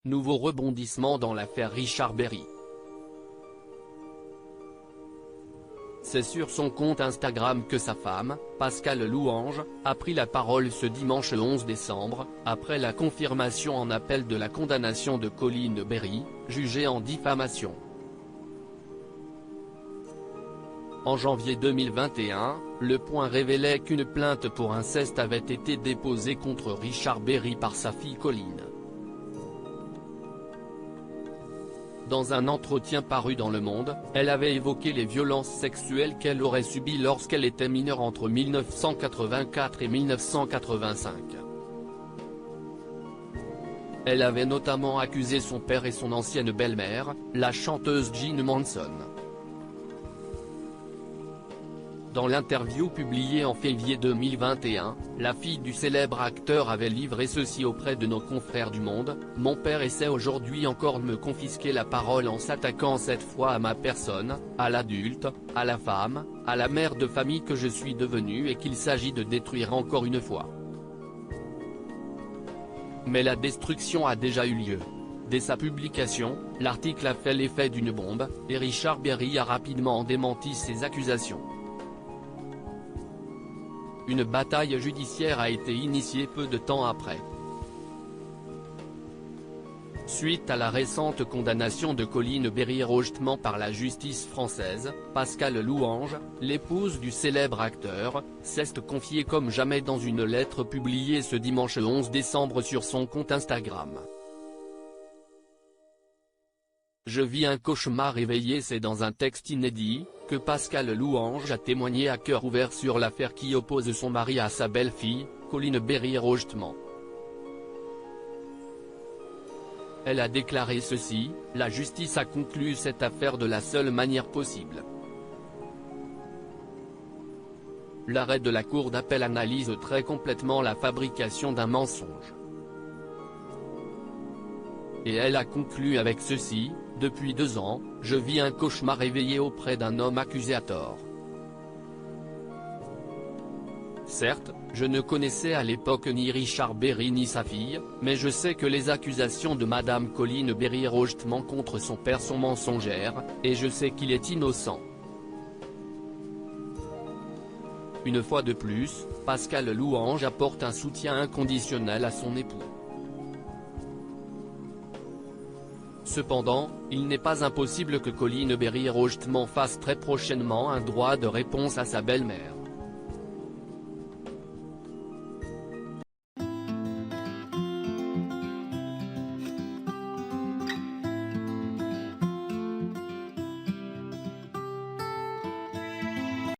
Nouveau rebondissement dans l'affaire Richard Berry. C'est sur son compte Instagram que sa femme, Pascale Louange, a pris la parole ce dimanche 11 décembre, après la confirmation en appel de la condamnation de Coline Berry, jugée en diffamation. En janvier 2021, Le Point révélait qu'une plainte pour inceste avait été déposée contre Richard Berry par sa fille Coline. Dans un entretien paru dans Le Monde, elle avait évoqué les violences sexuelles qu'elle aurait subies lorsqu'elle était mineure entre 1984 et 1985. Elle avait notamment accusé son père et son ancienne belle-mère, la chanteuse Jean Manson. Dans l'interview publiée en février 2021, la fille du célèbre acteur avait livré ceci auprès de nos confrères du Monde: « Mon père essaie aujourd'hui encore de me confisquer la parole en s'attaquant cette fois à ma personne, à l'adulte, à la femme, à la mère de famille que je suis devenue et qu'il s'agit de détruire encore une fois. Mais la destruction a déjà eu lieu. » Dès sa publication, l'article a fait l'effet d'une bombe, et Richard Berry a rapidement démenti ces accusations. Une bataille judiciaire a été initiée peu de temps après. Suite à la récente condamnation de Coline Berry rejetement par la justice française, Pascale Louange, l'épouse du célèbre acteur, s'est confiée comme jamais dans une lettre publiée ce dimanche 11 décembre sur son compte Instagram. Je vis un cauchemar éveillé. C'est dans un texte inédit, que Pascale Louange a témoigné à cœur ouvert sur l'affaire qui oppose son mari à sa belle-fille, Coline Berry rejetement. Elle a déclaré ceci: « La justice a conclu cette affaire de la seule manière possible. L'arrêt de la Cour d'appel analyse très complètement la fabrication d'un mensonge. » Et elle a conclu avec ceci: « Depuis 2 ans, je vis un cauchemar éveillé auprès d'un homme accusé à tort. Certes, je ne connaissais à l'époque ni Richard Berry ni sa fille, mais je sais que les accusations de Madame Coline Berry rejetement contre son père sont mensongères, et je sais qu'il est innocent. » Une fois de plus, Pascale Louange apporte un soutien inconditionnel à son époux. Cependant, il n'est pas impossible que Coline Berry rejetement fasse très prochainement un droit de réponse à sa belle-mère.